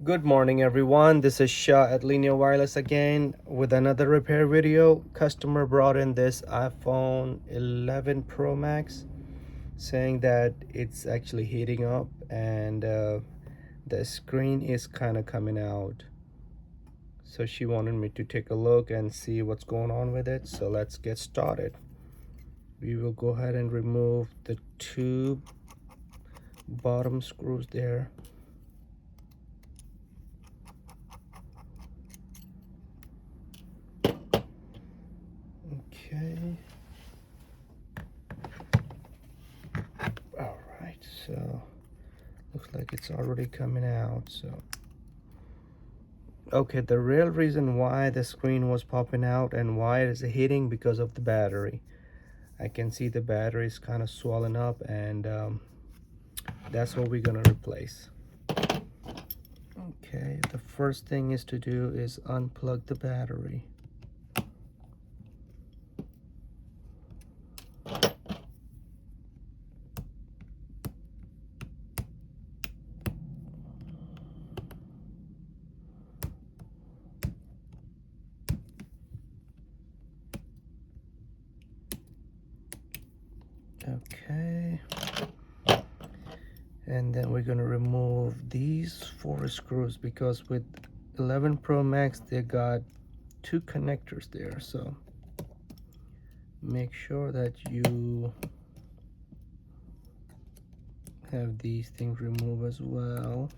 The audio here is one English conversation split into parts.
Good morning everyone, this is Shah at Linear Wireless again with another repair video. Customer brought in this iPhone 11 Pro Max saying that it's actually heating up and the screen is kind of coming out. So she wanted me to take a look and see what's going on with it. So let's get started. We will go ahead and remove the two bottom screws there. Okay. All right, so looks like it's already coming out. So okay, the real reason why the screen was popping out and why it is hitting because of the battery. I can see the battery is kind of swollen up, and that's what we're gonna replace. Okay, the first thing is to do is unplug the battery. Okay, and then we're gonna remove these four screws because with 11 Pro Max they got two connectors there, so make sure that you have these things removed as well.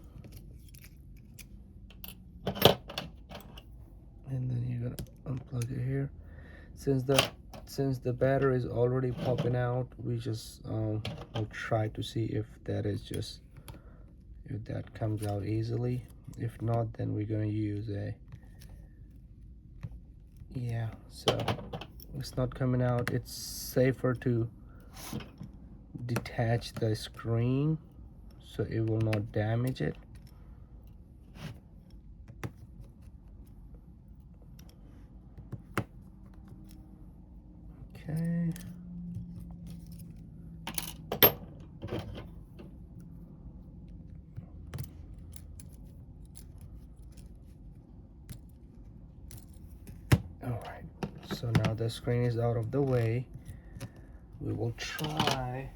And then you're gonna unplug it here. Since the battery is already popping out, we just will try to see if that comes out easily. If not, then we're gonna use so it's not coming out. It's safer to detach the screen so it will not damage it. Okay. All right, so now the screen is out of the way. We will try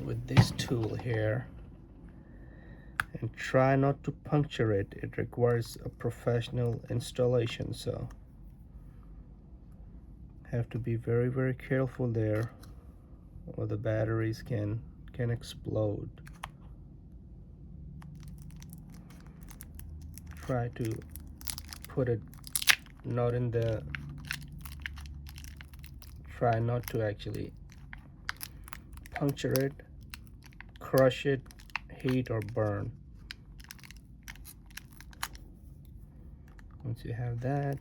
with this tool here and try not to puncture it. It requires a professional installation, so have to be very careful there, or the batteries can explode. Try to put it not in the try not to actually puncture it, crush it, heat, or burn. Once you have that,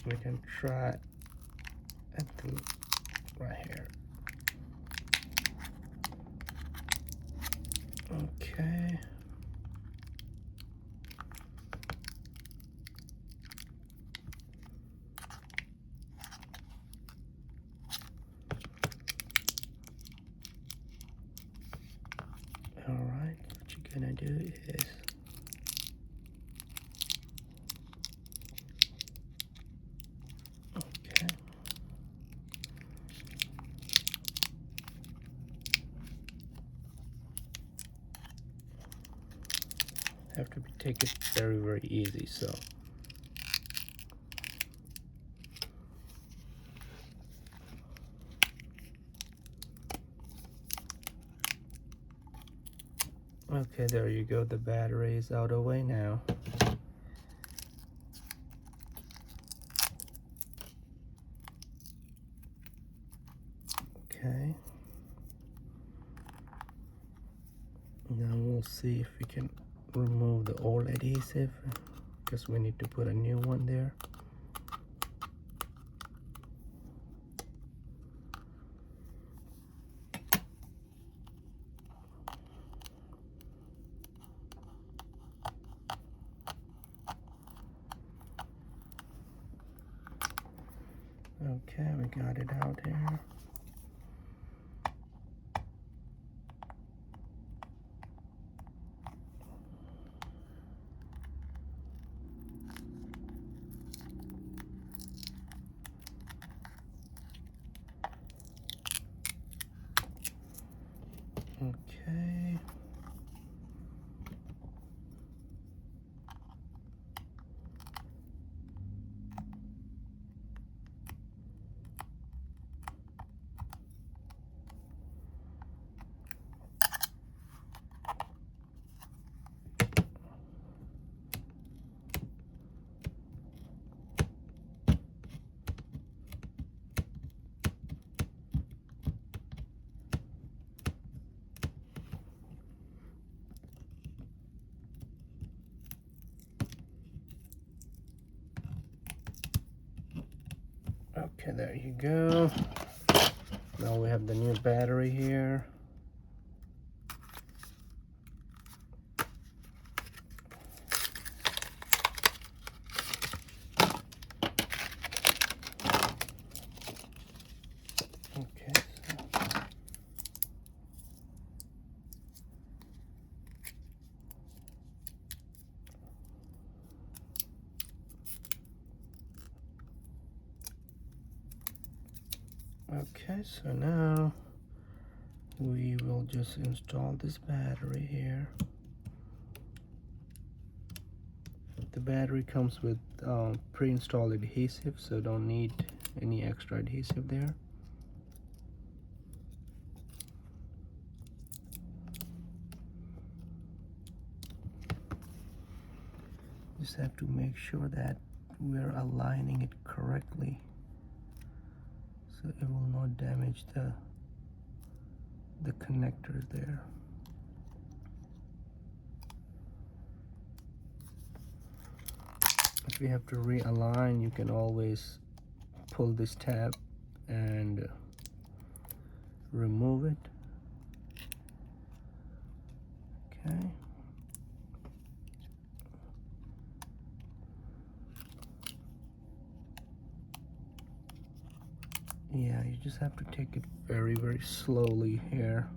we can try at the right here. Okay. All right, what you're gonna do is okay. Have to take it very easy. So okay, there you go. The battery is out of the way now. Okay. Now we'll see if we can remove the old adhesive, because we need to put a new one there. Okay, we got it out here. Okay. Okay, there you go. Now we have the new battery here. Okay, so now we will just install this battery here. The battery comes with pre-installed adhesive, so don't need any extra adhesive there. Just have to make sure that we're aligning it correctly so it will not damage the connectors there. If you have to realign, you can always pull this tab and remove it. Okay. Yeah, you just have to take it very, very slowly here.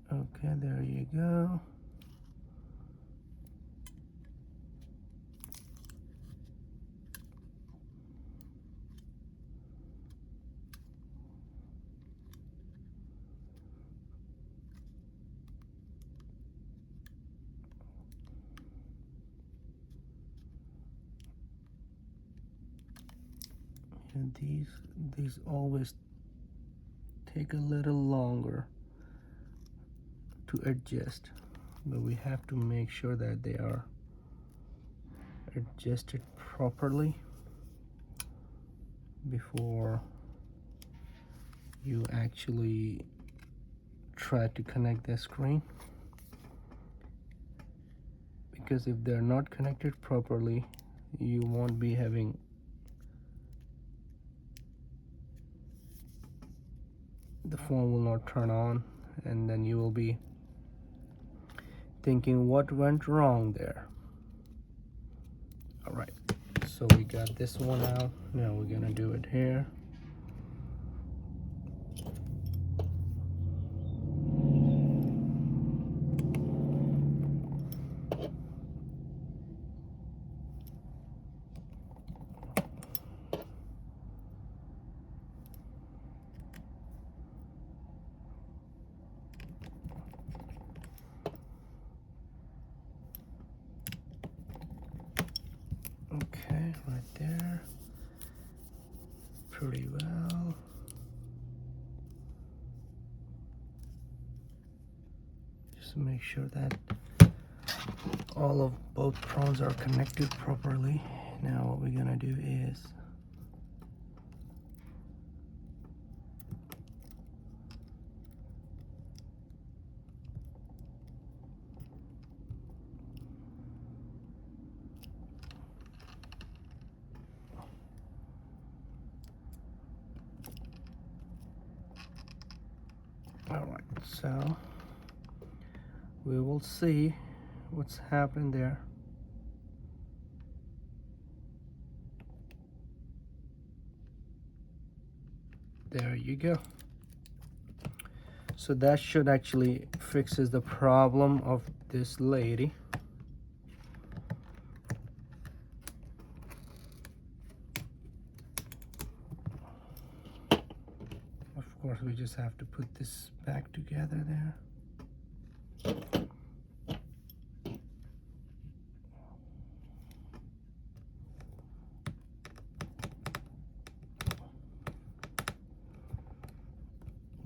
Okay, there you go. And these always take a little longer to adjust, but we have to make sure that they are adjusted properly before you actually try to connect the screen, because if they're not connected properly, you won't be having the phone will not turn on, and then you will be thinking what went wrong there. All right, so we got this one out. Now we're gonna do it here. Okay, right there. Pretty well. Just make sure that all of both prongs are connected properly. Now what we're gonna do is alright, so we will see what's happened there. There you go. So that should actually fixes the problem of this lady. course, we just have to put this back together there.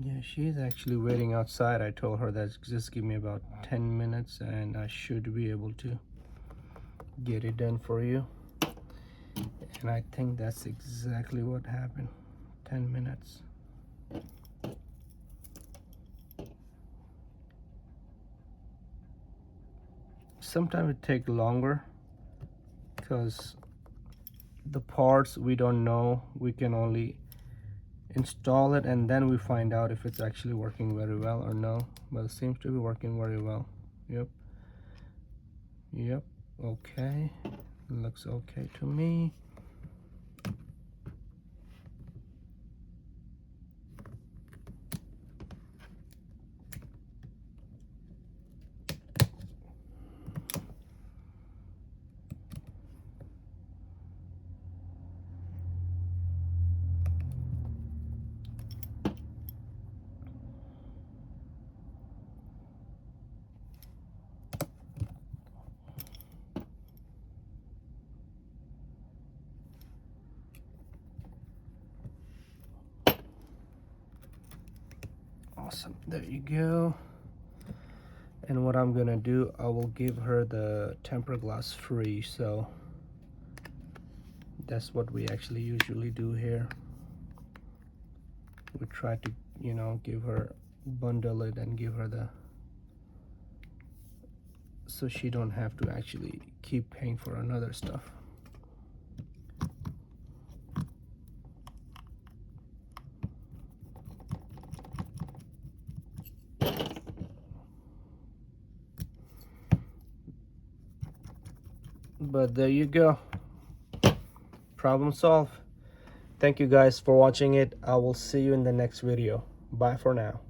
Yeah, she's actually waiting outside. I told her that just give me about 10 minutes and I should be able to get it done for you. And I think that's exactly what happened. 10 minutes. Sometimes it takes longer because the parts we don't know. We can only install it and then we find out if it's actually working very well or no. But it seems to be working very well. Yep, okay, looks okay to me. Awesome, there you go. And what I'm gonna do, I will give her the tempered glass free. So that's what we actually usually do here. We try to, you know, give her, bundle it and give her the, so she don't have to actually keep paying for another stuff. But there you go, problem solved. Thank you guys for watching it. I will see you in the next video. Bye for now.